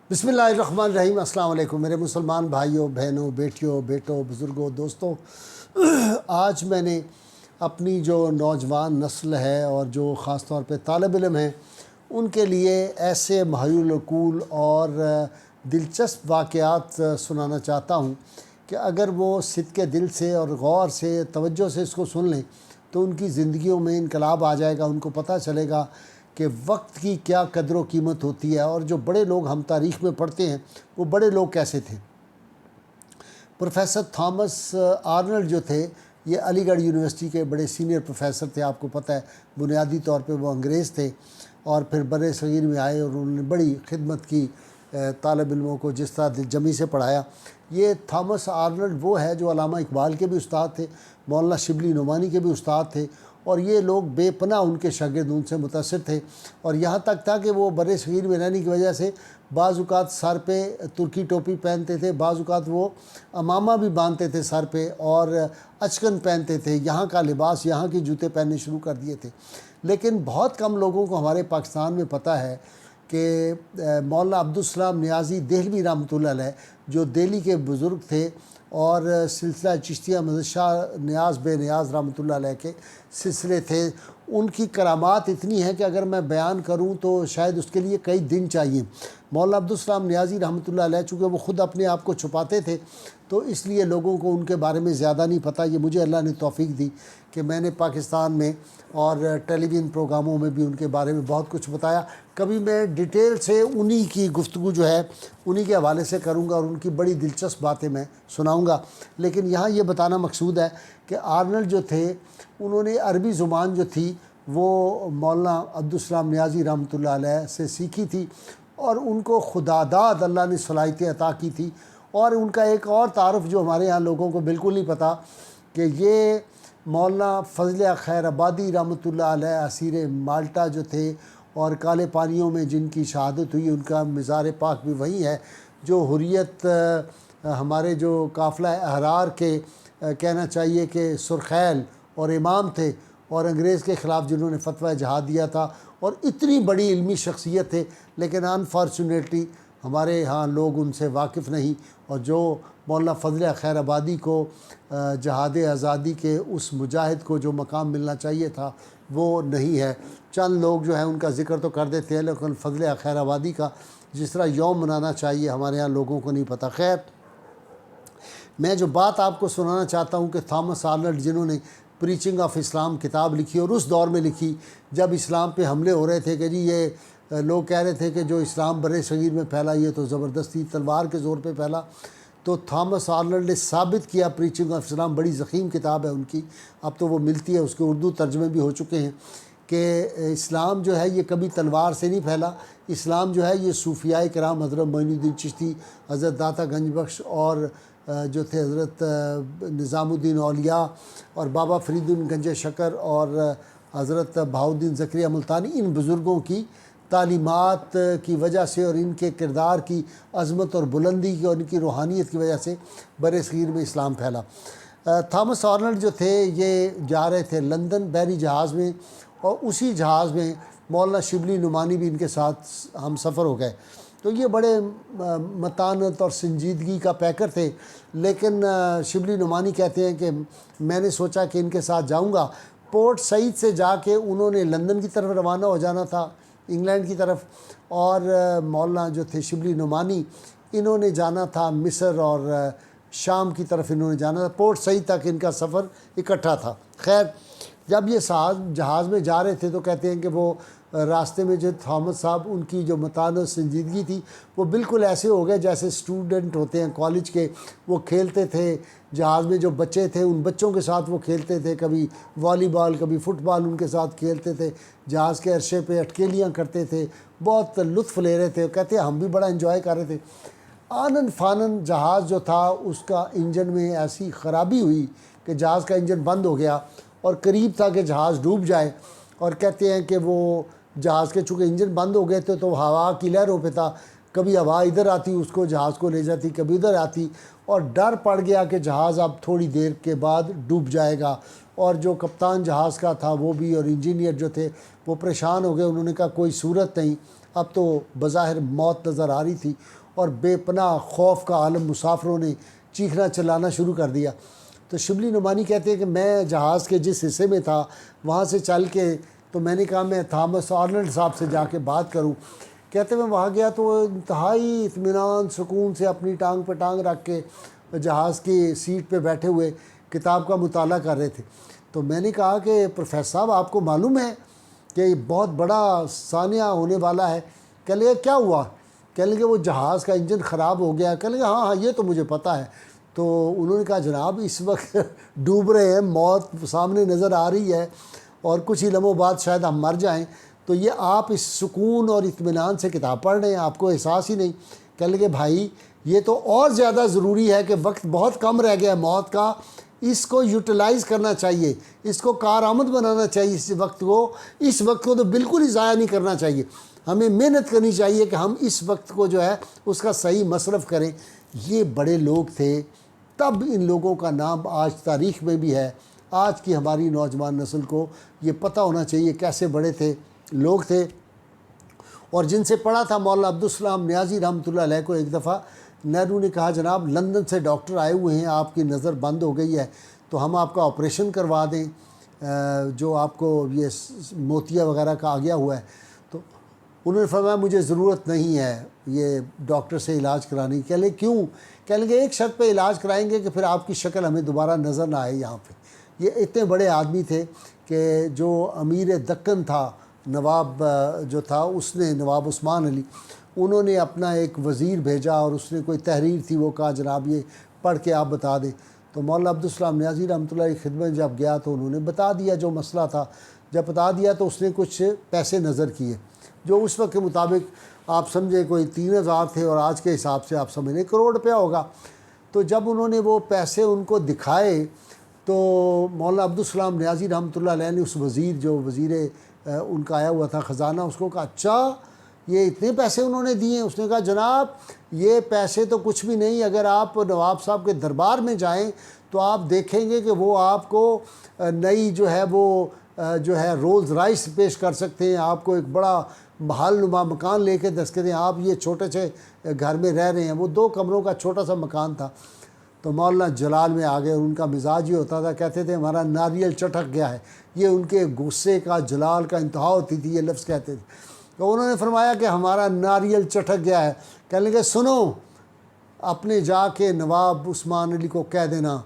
बिस्मिल्लाहिर्रहमानिर्रहीम। अस्सलाम वालेकुम मेरे मुसलमान भाइयों, बहनों, बेटियों, बेटों, बुज़ुर्गों, दोस्तों। आज मैंने अपनी जो नौजवान नस्ल है और जो ख़ास तौर पे तालिब इल्म हैं, उनके लिए ऐसे महयुल-उक़ूल और दिलचस्प वाक़यात सुनाना चाहता हूँ कि अगर वो सिद्क़े दिल से और गौर से, तवज्जो से इसको सुन लें तो उनकी ज़िंदगियों में इनकलाब आ जाएगा। उनको पता चलेगा कि वक्त की क्या कदर व कीमत होती है और जो बड़े लोग हम तारीख़ में पढ़ते हैं वो बड़े लोग कैसे थे। प्रोफेसर थॉमस आर्नल्ड जो थे, ये अलीगढ़ यूनिवर्सिटी के बड़े सीनियर प्रोफेसर थे। आपको पता है बुनियादी तौर पे वो अंग्रेज़ थे और फिर बड़े सग़ीर में आए और उन्होंने बड़ी खिदमत की तालिब इल्मों को, जिस तरह दिलजमी से पढ़ाया। ये थॉमस आर्नल्ड वो है जो अल्लामा इकबाल के भी उस्ताद थे, मौलाना शिबली नोमानी के भी उस्ताद थे, और ये लोग बेपनाह उनके शागिर्द उनसे मुतासिर थे। और यहाँ तक था कि वो बड़े सग़ीर में रहने की वजह से बाज़ औक़ात सर पे तुर्की टोपी पहनते थे, बाज़ औक़ात वो अमामा भी बांधते थे सर पे और अचकन पहनते थे। यहाँ का लिबास, यहाँ के जूते पहनने शुरू कर दिए थे। लेकिन बहुत कम लोगों को हमारे पाकिस्तान में पता है कि मौलाना अब्दुल सलाम नियाज़ी देहलवी रहमतुल्लाह अलैह, जो दिल्ली के बुज़ुर्ग थे और सिलसिला चिश्तिया मदद शाह नियाज़ बे नियाज़ रहमतुल्लाह अलैह के सिलसिले थे, उनकी करामात इतनी है कि अगर मैं बयान करूं तो शायद उसके लिए कई दिन चाहिए। मौलाना अब्दुल सलाम नियाज़ी रहमतुल्लाह अलैह चूँकि वो ख़ुद अपने आप को छुपाते थे तो इसलिए लोगों को उनके बारे में ज़्यादा नहीं पता। ये मुझे अल्लाह ने तौफ़ीक दी कि मैंने पाकिस्तान में और टेलीविज़न प्रोग्रामों में भी उनके बारे में बहुत कुछ बताया। कभी मैं डिटेल से उन्हीं की गुफ्तगू जो है उन्हीं के हवाले से करूँगा और उनकी बड़ी दिलचस्प बातें मैं सुनाऊँगा। लेकिन यहाँ ये बताना मकसूद है कि आर्नल्ड जो थे उन्होंने अरबी ज़ुबान जो थी वो मौलाना अब्दुल सलाम नियाज़ी रहमतुल्लाह अलैह से सीखी थी और उनको खुदादाद अल्लाह ने सलाहियतें अता की थी। और उनका एक और तारुफ़ जो हमारे यहाँ लोगों को बिल्कुल नहीं पता कि ये मौलाना फ़ज़ल खैर आबादी रहमतुल्लाह अलैह असीर माल्टा जो थे और काले पानियों में जिनकी शहादत हुई, उनका मज़ार पाक भी वहीं है। जो हुर्रियत हमारे जो काफ़िला अहरार के कहना चाहिए कि सुरखैल और इमाम थे और अंग्रेज़ के ख़िलाफ़ जिन्होंने फ़तवा जहाद दिया था और इतनी बड़ी इल्मी शख्सियत थे, लेकिन अनफॉर्चुनेटली हमारे यहाँ लोग उनसे वाकिफ़ नहीं। और जो मौलाना फ़ज़ल खैर आबादी को जहाद आज़ादी के उस मुजाहिद को जो मकाम मिलना चाहिए था वो नहीं है। चंद लोग जो हैं उनका ज़िक्र तो कर देते हैं, लेकिन फ़ज़ल खैर आबादी का जिस तरह यौम मनाना चाहिए हमारे यहाँ लोगों को नहीं पता। खैर, मैं जो बात आपको सुनाना चाहता हूँ कि थॉमस आर्नल्ड जिन्होंने प्रीचिंग ऑफ इस्लाम किताब लिखी और उस दौर में लिखी जब इस्लाम पे हमले हो रहे थे कि जी ये लोग कह रहे थे कि जो इस्लाम बड़े सग़ीर में फैला ये तो ज़बरदस्ती तलवार के ज़ोर पे फैला, तो थॉमस आर्नल्ड ने साबित किया। प्रीचिंग ऑफ इस्लाम बड़ी ज़ख़ीम किताब है उनकी, अब तो वो मिलती है, उसके उर्दू तर्जमे भी हो चुके हैं कि इस्लाम जो है ये कभी तलवार से नहीं फैला। इस्लाम जो है ये सूफ़ियाए किराम हज़रत मोइनुद्दीन चिश्ती, हज़रत दाता गंज बख्श और जो थे हज़रत निज़ामुद्दीन औलिया और बाबा फ़रीदुद्दीन गंज शकर और हज़रत बहाउद्दीन ज़करिया मुल्तानी, इन बुज़ुर्गों की तालीमात की वजह से और इनके किरदार की अज़मत और बुलंदी की और इनकी रूहानियत की वजह से बड़े सग़ीर में इस्लाम फैला। थॉमस आर्नल्ड जो थे ये जा रहे थे लंदन बहरी जहाज़ में और उसी जहाज़ में मौलाना शिबली नुमानी भी इनके साथ हम सफ़र हो गए। तो ये बड़े मतानत और संजीदगी का पैकर थे। लेकिन शिबली नुमानी कहते हैं कि मैंने सोचा कि इनके साथ जाऊंगा। पोर्ट सईद से जाके उन्होंने लंदन की तरफ रवाना हो जाना था, इंग्लैंड की तरफ, और मौलाना जो थे शिबली नुमानी इन्होंने जाना था मिस्र और शाम की तरफ इन्होंने जाना था। पोर्ट सईद तक इनका सफ़र इकट्ठा था। खैर, जब ये जहाज़ में जा रहे थे तो कहते हैं कि वो रास्ते में जो थॉमस साहब उनकी जो मतान और संजीदगी थी वो बिल्कुल ऐसे हो गए जैसे स्टूडेंट होते हैं कॉलेज के। वो खेलते थे जहाज़ में, जो बच्चे थे उन बच्चों के साथ वो खेलते थे, कभी वॉलीबॉल कभी फ़ुटबॉल उनके साथ खेलते थे, जहाज़ के अरशे पे अटकेलियाँ करते थे, बहुत लुत्फ़ ले रहे थे। कहते हैं हम भी बड़ा इन्जॉय कर रहे थे। आनन फानन जहाज़ जो था उसका इंजन में ऐसी ख़राबी हुई कि जहाज़ का इंजन बंद हो गया और करीब था कि जहाज़ डूब जाए। और कहते हैं कि वो जहाज़ के चूँकि इंजन बंद हो गए थे तो हवा की लहरों पे था, कभी हवा इधर आती उसको जहाज़ को ले जाती, कभी उधर आती, और डर पड़ गया कि जहाज़ अब थोड़ी देर के बाद डूब जाएगा। और जो कप्तान जहाज़ का था वो भी और इंजीनियर जो थे वो परेशान हो गए। उन्होंने कहा कोई सूरत नहीं, اب تو بظاہر موت نظر آ رہی تھی اور بے پناہ خوف کا عالم مسافروں نے چیخنا چلانا شروع کر دیا۔ تو شبلی نعمانی کہتے ہیں کہ میں جہاز کے جس حصے میں تھا وہاں سے چل کے تو میں نے کہا میں تھامس آرنلڈ صاحب سے جا کے بات کروں۔ کہتے میں وہاں گیا تو وہ انتہائی اطمینان سکون سے اپنی ٹانگ پہ ٹانگ رکھ کے جہاز کی سیٹ پہ بیٹھے ہوئے کتاب کا مطالعہ کر رہے تھے۔ تو میں نے کہا کہ پروفیسر صاحب آپ کو معلوم ہے کہ یہ بہت بڑا سانحہ ہونے والا ہے؟ کہہ لگے کیا ہوا؟ کہہ لگے وہ جہاز کا انجن خراب ہو گیا۔ کہہ لگے ہاں یہ تو مجھے پتہ ہے۔ تو انہوں نے کہا جناب اس وقت ڈوب رہے ہیں، موت سامنے نظر آ رہی ہے اور کچھ ہی لمحوں بعد شاید ہم مر جائیں، تو یہ آپ اس سکون اور اطمینان سے کتاب پڑھ رہے ہیں، آپ کو احساس ہی نہیں۔ کہنے لگے بھائی یہ تو اور زیادہ ضروری ہے کہ وقت بہت کم رہ گیا ہے موت کا، اس کو یوٹیلائز کرنا چاہیے، اس کو کارآمد بنانا چاہیے، اس وقت کو تو بالکل ہی ضائع نہیں کرنا چاہیے۔ ہمیں محنت کرنی چاہیے کہ ہم اس وقت کو جو ہے اس کا صحیح مصرف کریں۔ یہ بڑے لوگ تھے، تب ان لوگوں کا نام آج تاریخ میں بھی ہے۔ آج کی ہماری نوجوان نسل کو یہ پتہ ہونا چاہیے کیسے بڑے تھے لوگ تھے، اور جن سے پڑھا تھا مولانا عبدالسلام نیازی رحمۃ اللہ علیہ کو ایک دفعہ نہرو نے کہا جناب لندن سے ڈاکٹر آئے ہوئے ہیں، آپ کی نظر بند ہو گئی ہے تو ہم آپ کا آپریشن کروا دیں، جو آپ کو یہ موتیا وغیرہ کا آ گیا ہوا ہے۔ تو انہوں نے فرمایا مجھے ضرورت نہیں ہے یہ ڈاکٹر سے علاج کرانے کی۔ کہہ لیں کیوں؟ کہہ لیں کہ ایک شرط پہ علاج کرائیں گے کہ پھر آپ کی شکل ہمیں دوبارہ نظر نہ آئے یہاں پہ۔ یہ اتنے بڑے آدمی تھے کہ جو امیر دکن تھا، نواب جو تھا اس نے، نواب عثمان علی، انہوں نے اپنا ایک وزیر بھیجا اور اس نے کوئی تحریر تھی وہ کہا جناب یہ پڑھ کے آپ بتا دیں۔ تو مولانا عبدالسلام نیازی رحمۃ اللہ کی خدمت جب گیا تو انہوں نے بتا دیا جو مسئلہ تھا۔ جب بتا دیا تو اس نے کچھ پیسے نظر کیے جو اس وقت کے مطابق آپ سمجھے کوئی 3000 تھے اور آج کے حساب سے آپ سمجھیں کروڑ روپیہ ہوگا۔ تو جب انہوں نے وہ پیسے ان کو دکھائے تو مولانا عبدالسلام نیازی رحمۃ اللہ علیہ نے اس وزیر جو وزیر ان کا آیا ہوا تھا خزانہ، اس کو کہا اچھا یہ اتنے پیسے انہوں نے دیے؟ اس نے کہا جناب یہ پیسے تو کچھ بھی نہیں، اگر آپ نواب صاحب کے دربار میں جائیں تو آپ دیکھیں گے کہ وہ آپ کو نئی جو ہے رولز رائس پیش کر سکتے ہیں، آپ کو ایک بڑا محل نما مکان لے کے دس کہتے ہیں آپ یہ چھوٹے سے گھر میں رہ رہے ہیں۔ وہ 2 کمروں کا چھوٹا سا مکان تھا۔ تو مولانا جلال میں آ گئے اور ان کا مزاج یہ ہوتا تھا، کہتے تھے ہمارا ناریل چٹک گیا ہے، یہ ان کے غصے کا جلال کا انتہا ہوتی تھی، یہ لفظ کہتے تھے۔ تو انہوں نے فرمایا کہ ہمارا ناریل چٹک گیا ہے۔ کہنے لگے سنو اپنے جا کے نواب عثمان علی کو کہہ دینا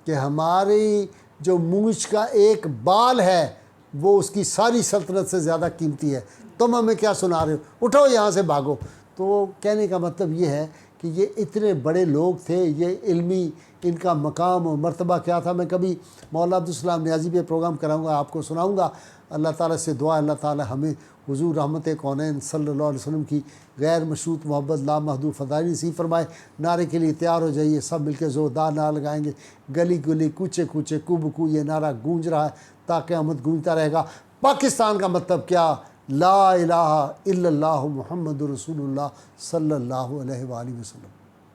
کہ ہماری جو مونچھ کا ایک بال ہے وہ اس کی ساری سلطنت سے زیادہ قیمتی ہے، تم ہمیں کیا سنا رہے ہو، اٹھو یہاں سے بھاگو۔ تو کہنے کا مطلب یہ ہے کہ یہ اتنے بڑے لوگ تھے، یہ علمی ان کا مقام و مرتبہ کیا تھا۔ میں کبھی مولانا عبدالسلام نیازی پہ پروگرام کراؤں گا، آپ کو سناؤں گا۔ اللہ تعالیٰ سے دعا اللہ تعالیٰ ہمیں حضور رحمت کونین صلی اللہ علیہ وسلم کی غیر مشروط محبت لامحدود فضائی نصیب فرمائے۔ نعرے کے لیے تیار ہو جائیے، سب مل کے زوردار نعرہ لگائیں گے۔ گلی گلی کوچے کوچے کو بکو یہ نعرہ گونج رہا ہے تا قیامت گونجتا رہے گا۔ پاکستان کا مطلب کیا؟ لا الہ الا اللہ محمد رسول اللہ صلی اللہ علیہ وآلہ وسلم۔